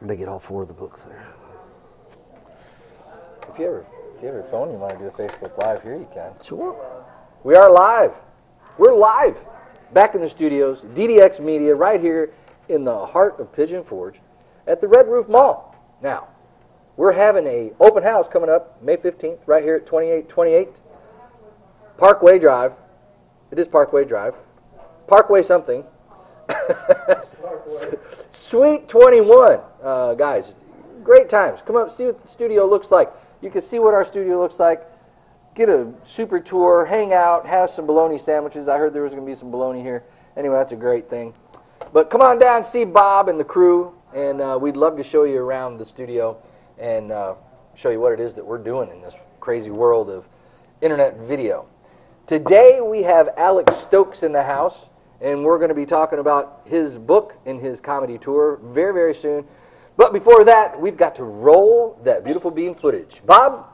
They get all 4 of the books there. If you have your phone, you want to do a Facebook Live here, you can. Sure. We are live. We're live. Back in the studios, DDX Media, right here in the heart of Pigeon Forge at the Red Roof Mall. Now, we're having a open house coming up May 15th, right here at 2828 Parkway Drive. It is Parkway Drive. Parkway something. Suite 21. Guys, great times. Come up, see what the studio looks like. You can see what our studio looks like. Get a super tour, hang out, have some bologna sandwiches. I heard there was going to be some bologna here. Anyway, that's a great thing. But come on down, see Bob and the crew, and we'd love to show you around the studio and show you what it is that we're doing in this crazy world of internet video. Today we have Alex Stokes in the house, and we're going to be talking about his book and his comedy tour very, very soon. But before that, we've got to roll that beautiful bean footage. Bob?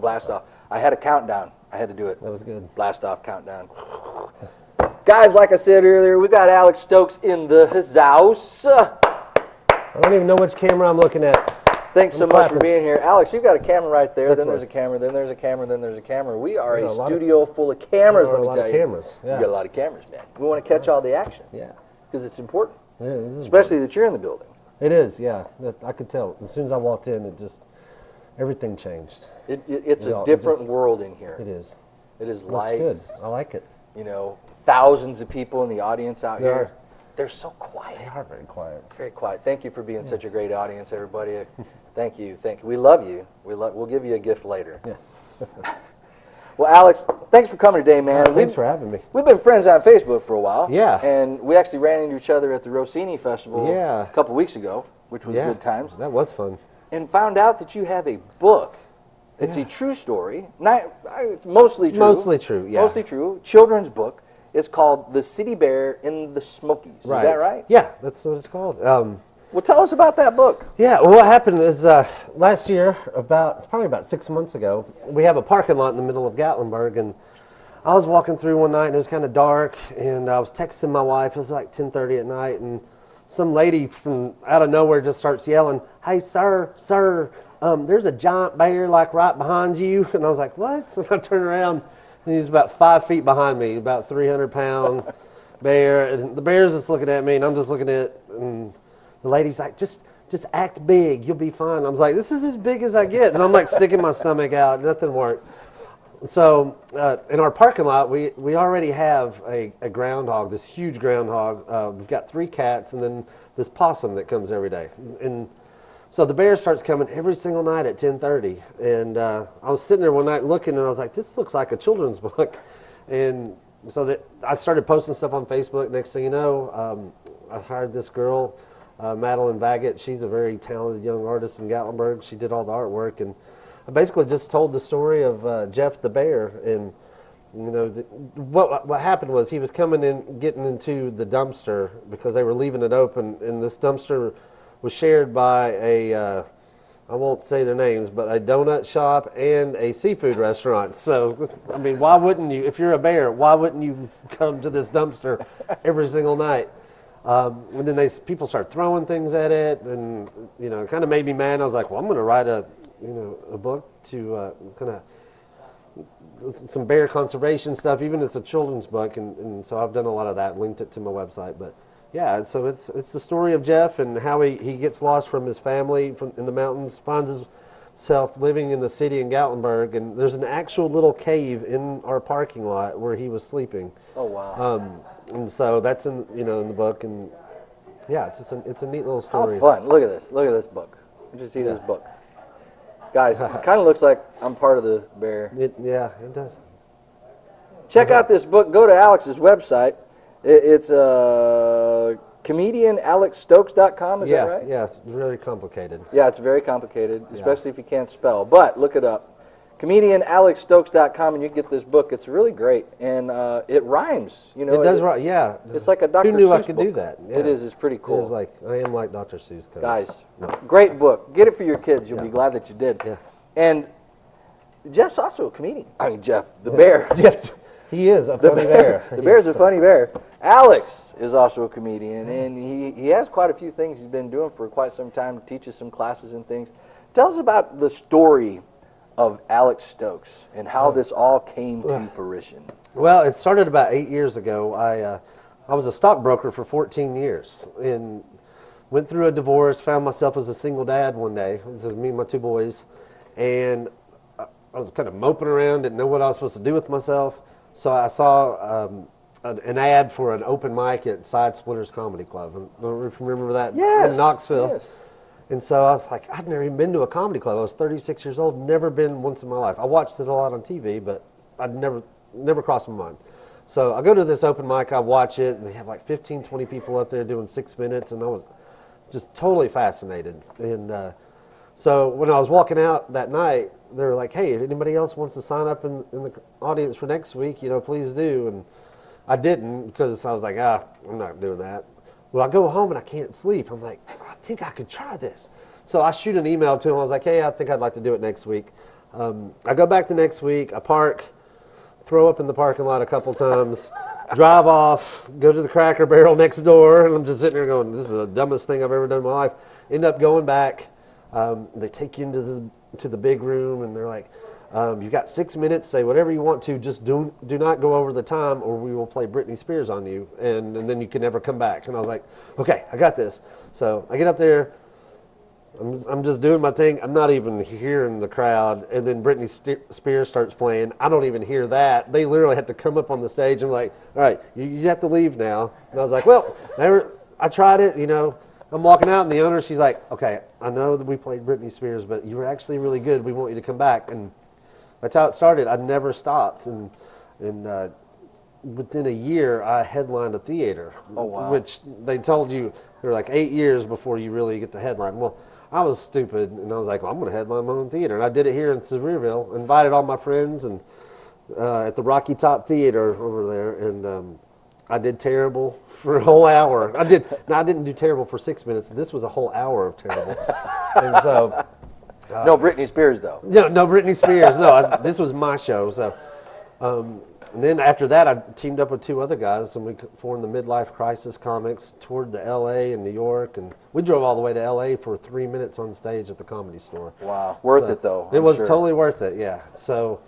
Blast off. I had a countdown. I had to do it. That was good. Blast off countdown. Guys, like I said earlier, we got Alex Stokes in the house. I don't even know which camera I'm looking at. Thanks so much for being here. Alex, you've got a camera right there. That's then there's a camera. Then there's a camera. Then there's a camera. We are a studio full of cameras, let me tell you. Cameras. Yeah. We got a lot of cameras, man. We want to catch all the action. Yeah. Because it's important. It is Especially that you're in the building. It is, yeah. I could tell. As soon as I walked in, everything changed. It's a different world in here. It is. It is Looks lights. good. I like it. You know, thousands of people in the audience out There here. are. They're so quiet. They are very quiet. Very quiet. Thank you for being such a great audience, everybody. Thank you. Thank you. We love you. We'll give you a gift later. Yeah. Well, Alex, thanks for coming today, man. Thanks for having me. We've been friends on Facebook for a while. Yeah. And we actually ran into each other at the Rossini Festival Yeah. a couple weeks ago, which was good times. That was fun. And found out that you have a book. It's a true story. It's mostly true. Mostly true, yeah. Mostly true. Children's book. It's called The City Bear in the Smokies. Is that right? Yeah, that's what it's called. Well, tell us about that book. Yeah, well, what happened is last year, probably about 6 months ago, we have a parking lot in the middle of Gatlinburg, and I was walking through one night, and it was kind of dark, and I was texting my wife. It was like 10:30 at night, and some lady from out of nowhere just starts yelling, "Hey, sir, there's a giant bear like right behind you." And I was like, "What?" So I turned around, and he's about 5 feet behind me, about 300-pound bear. And the bear's just looking at me, and I'm just looking at it. And the lady's like, just act big. You'll be fine. I was like, this is as big as I get. And I'm like sticking my stomach out. Nothing worked. So in our parking lot, we already have a groundhog, this huge groundhog. We've got 3 cats, and then this possum that comes every day. And so the bear starts coming every single night at 10:30, and I was sitting there one night looking, and I was like, this looks like a children's book. And so I started posting stuff on Facebook. Next thing you know, I hired this girl, Madeline Baggett. She's a very talented young artist in Gatlinburg. She did all the artwork, and I basically just told the story of Jeff the bear. And you know, what happened was he was getting into the dumpster because they were leaving it open, and this dumpster was shared by I won't say their names, but a donut shop and a seafood restaurant. So, I mean, why wouldn't you, if you're a bear, why wouldn't you come to this dumpster every single night? And then people start throwing things at it, and, you know, it kind of made me mad. I was like, well, I'm going to write a book to kind of some bear conservation stuff, even if it's a children's book. And so I've done a lot of that, linked it to my website. But yeah, so it's the story of Jeff and how he gets lost from his family in the mountains, finds himself living in the city in Gatlinburg, and there's an actual little cave in our parking lot where he was sleeping. Oh wow! And so that's in the book, and yeah, it's a neat little story. How fun! Look at this! Look at this book. Did you see this book? Guys, it kind of looks like I'm part of the bear. Yeah, it does. Check out this book. Go to Alex's website. It's comedianalexstokes.com. Is that right? Yeah, it's really complicated. Yeah, it's very complicated, especially if you can't spell. But look it up. comedianalexstokes.com, and you get this book. It's really great, and it rhymes. You know, It does right. Yeah. It's like a Dr. Who knew Seuss I could book. do that? Yeah. It is. It's pretty cool. It's like I am like Dr. Seuss. Coach. Guys, great book. Get it for your kids. You'll be glad that you did. Yeah. And Jeff's also a comedian. I mean, Jeff, the bear. Jeff, he is a funny bear. The bear's a funny bear. Alex is also a comedian, and he has quite a few things he's been doing for quite some time, teaches some classes and things. Tell us about the story of Alex Stokes and how this all came to fruition. Well, it started about 8 years ago. I was a stockbroker for 14 years and went through a divorce, found myself as a single dad one day. It was me and my two boys, and I was kind of moping around, didn't know what I was supposed to do with myself. So I saw an ad for an open mic at Side Splitters Comedy Club. I don't know if you remember that in Knoxville. Yes. And so I was like, I'd never even been to a comedy club. I was 36 years old, never been once in my life. I watched it a lot on TV, but I'd never crossed my mind. So I go to this open mic, I watch it, and they have like 15, 20 people up there doing 6 minutes, and I was just totally fascinated. And so when I was walking out that night, they were like, hey, if anybody else wants to sign up in the audience for next week, please do. And I didn't, because I was like, I'm not doing that. Well, I go home and I can't sleep. I'm like, I think I could try this. So I shoot an email to him. I was like, hey, I think I'd like to do it next week. I go back the next week. I park, throw up in the parking lot a couple times, drive off, go to the Cracker Barrel next door, and I'm just sitting there going, this is the dumbest thing I've ever done in my life. End up going back. They take you into the big room, and they're like, you've got 6 minutes, say whatever you want to, just do not go over the time or we will play Britney Spears on you, and then you can never come back. And I was like, okay, I got this. So I get up there, I'm just doing my thing, I'm not even hearing the crowd, and then Britney Spears starts playing. I don't even hear that. They literally had to come up on the stage and like, all right, you have to leave now. And I was like, well, I tried it, I'm walking out, and the owner, she's like, okay, I know that we played Britney Spears, but you were actually really good. We want you to come back. And that's how it started. I never stopped. And within a year, I headlined a theater. Oh, wow. Which they told you, they're like 8 years before you really get to headline. Well, I was stupid, and I was like, well, I'm going to headline my own theater. And I did it here in Sevierville, invited all my friends and at the Rocky Top Theater over there, and I did terrible for a whole hour. I didn't do terrible for 6 minutes. This was a whole hour of terrible. And so, no Britney Spears though. no Britney Spears. No, this was my show. So, and then after that, I teamed up with two other guys, and we formed the Midlife Crisis Comics. Toured to L.A. and New York, and we drove all the way to L.A. for 3 minutes on stage at the Comedy Store. Wow, worth it though. It was totally worth it. Yeah. So,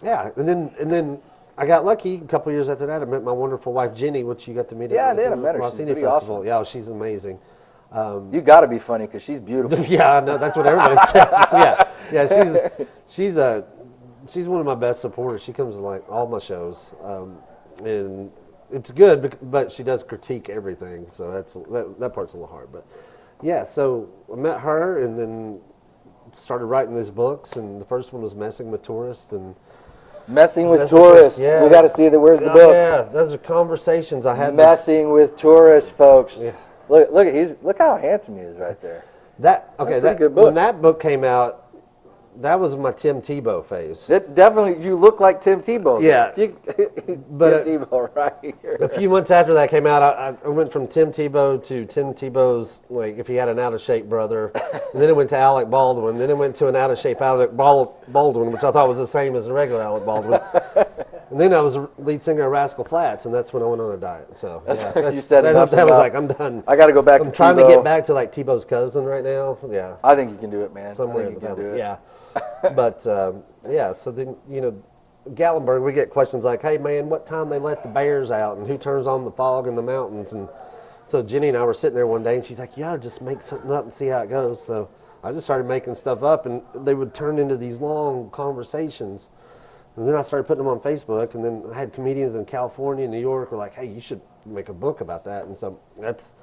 yeah, and then I got lucky. A couple years after that, I met my wonderful wife Jenny, which you got to meet. Yeah, I at did. the I met her. She's Rossini pretty Festival. awesome. Yeah, she's amazing. You got to be funny because she's beautiful. Yeah, I know. That's what everybody says. Yeah. She's one of my best supporters. She comes to like all my shows, and it's good. But she does critique everything, so that part's a little hard. But yeah, so I met her, and then started writing these books. And the first one was Messing with Tourists, and Messing with Tourists. Yeah. We got to see where's the book. Yeah, those are conversations I had. Messing with Tourists, folks. Yeah. Look how handsome he is right there. That good book. When that book came out, that was my Tim Tebow phase. It definitely, you look like Tim Tebow. Yeah. But Tim Tebow right here. A few months after that came out, I went from Tim Tebow to Tim Tebow's, like, if he had an out-of-shape brother. And then it went to Alec Baldwin. Then it went to an out-of-shape Alec Baldwin, which I thought was the same as the regular Alec Baldwin. And then I was a lead singer of Rascal Flatts, and that's when I went on a diet. So you said that was like, I'm done. I got to go back to Tebow. I'm trying to get back to like Tebow's cousin right now. Yeah. I think you can do it, man. Somewhere I think you can do it. Yeah. But yeah, so then Gatlinburg, we get questions like, "Hey man, what time they let the bears out, and who turns on the fog in the mountains?" And so Jenny and I were sitting there one day, and she's like, "You ought to just make something up and see how it goes." So I just started making stuff up, and they would turn into these long conversations. And then I started putting them on Facebook, and then I had comedians in California and New York were like, "Hey, you should make a book about that." And so that's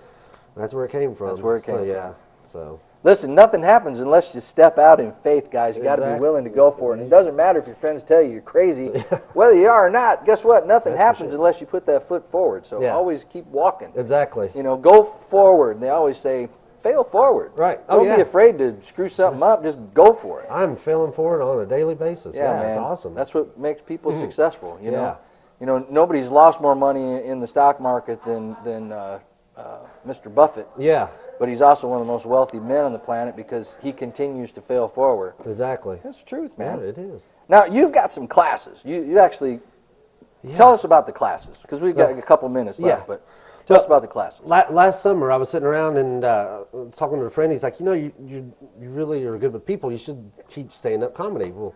where it came from. That's where it came from. Yeah. So. Listen, nothing happens unless you step out in faith, guys. You got to be Exactly. willing to go for it. And it doesn't matter if your friends tell you you're crazy, whether you are or not. Guess what? Nothing happens unless you put that foot forward. So always keep walking. Exactly. You know, go forward. They always say, fail forward. Right. Don't be afraid to screw something up. Just go for it. I'm failing forward on a daily basis. Yeah, man. it's awesome. That's what makes people successful. You know. You know, nobody's lost more money in the stock market than Mr. Buffett. Yeah. But he's also one of the most wealthy men on the planet because he continues to fail forward. Exactly. That's the truth, man. Yeah, it is. Now, you've got some classes. You actually, tell us about the classes, because we've got a couple minutes left, but tell us about the classes. Last summer, I was sitting around and talking to a friend. He's like, you know, you really are good with people. You should teach stand-up comedy. Well,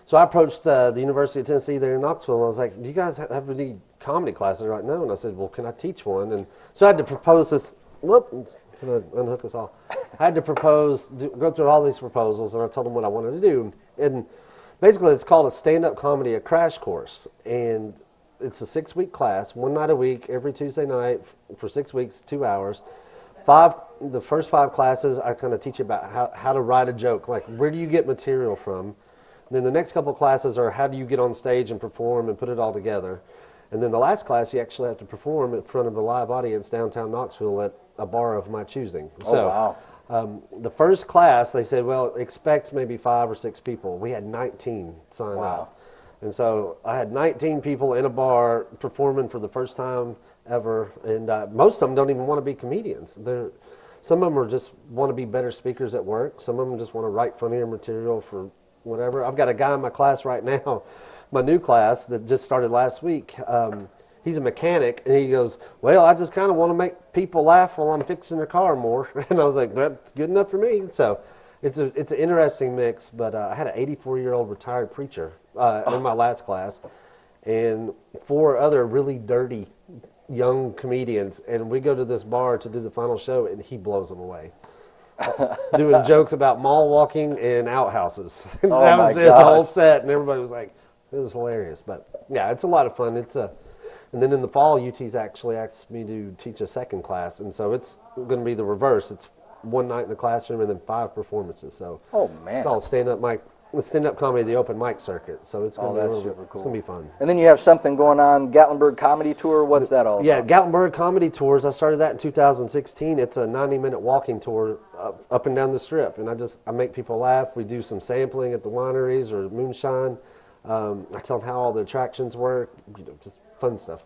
so I approached the University of Tennessee there in Knoxville, and I was like, do you guys have any comedy classes? They're like, no. And I said, well, can I teach one? And so I had to propose this. Whoop. Going to unhook us all. I had to go through all these proposals, and I told them what I wanted to do. And basically, it's called a stand-up comedy, a crash course. And it's a 6-week class, 1 night a week, every Tuesday night for 6 weeks, 2 hours. The first 5 classes, I kind of teach you about how to write a joke, like where do you get material from. And then the next couple classes are how do you get on stage and perform and put it all together. And then the last class, you actually have to perform in front of a live audience downtown Knoxville at a bar of my choosing. Oh, wow. The first class, they said, well, expect maybe 5 or 6 people. We had 19 sign up. And so I had 19 people in a bar performing for the first time ever. And most of them don't even want to be comedians. Some of them are just want to be better speakers at work. Some of them just want to write funnier material for whatever. I've got a guy in my class right now, my new class that just started last week. He's a mechanic, and he goes, well, I just kind of want to make people laugh while I'm fixing their car more. And I was like, that's good enough for me. So it's an interesting mix, but I had an 84-year-old retired preacher in my last class and 4 other really dirty young comedians, and we go to this bar to do the final show, and he blows them away. Doing jokes about mall walking and outhouses. That was it, the whole set, and everybody was like, it was hilarious. But yeah, it's a lot of fun. And then in the fall, UT's actually asked me to teach a second class, and so it's going to be the reverse. It's 1 night in the classroom and then 5 performances. So it's called stand-up comedy, the open mic circuit. So it's going to be super cool. It's going to be fun. And then you have something going on, Gatlinburg Comedy Tour. What's that all about? Yeah, Gatlinburg Comedy Tours. I started that in 2016. It's a 90-minute walking tour up and down the strip, and I make people laugh. We do some sampling at the wineries or moonshine. I tell them how all the attractions work. Just fun stuff.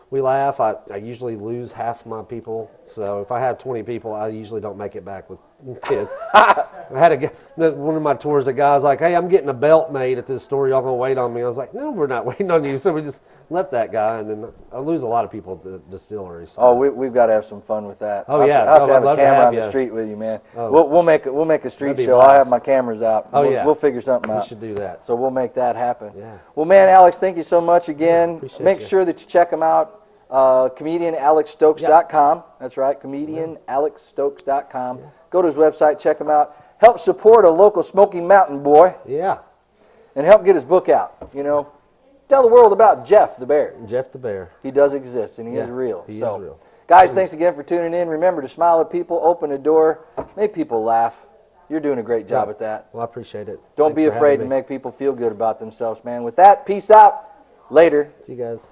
We laugh. I usually lose half my people, so if I have 20 people, I usually don't make it back with 10. I had one of my tours, a guy was like, hey, I'm getting a belt made at this store. Y'all gonna wait on me? I was like, no, we're not waiting on you. So we just left that guy, and then I lose a lot of people at the distillery. So. Oh, we've got to have some fun with that. Oh, yeah. I'll have to have I'd a camera have on the you. street with you, man. Oh. We'll make a street show. Nice. I'll have my cameras out. Oh, yeah. We'll figure something out. We should do that. So we'll make that happen. Yeah. Well, man, Alex, thank you so much again. Appreciate Make you. sure that you check him out. ComedianAlexStokes.com. That's right, ComedianAlexStokes.com. Go to his website, check him out. Help support a local Smoky Mountain boy. Yeah. And help get his book out. You know, tell the world about Jeff the Bear. Jeff the Bear. He does exist, and he is real. He is real. Guys, thanks again for tuning in. Remember to smile at people, open a door, make people laugh. You're doing a great job at that. Well, I appreciate it. Don't be afraid to make people feel good about themselves, man. With that, peace out. Later. See you guys.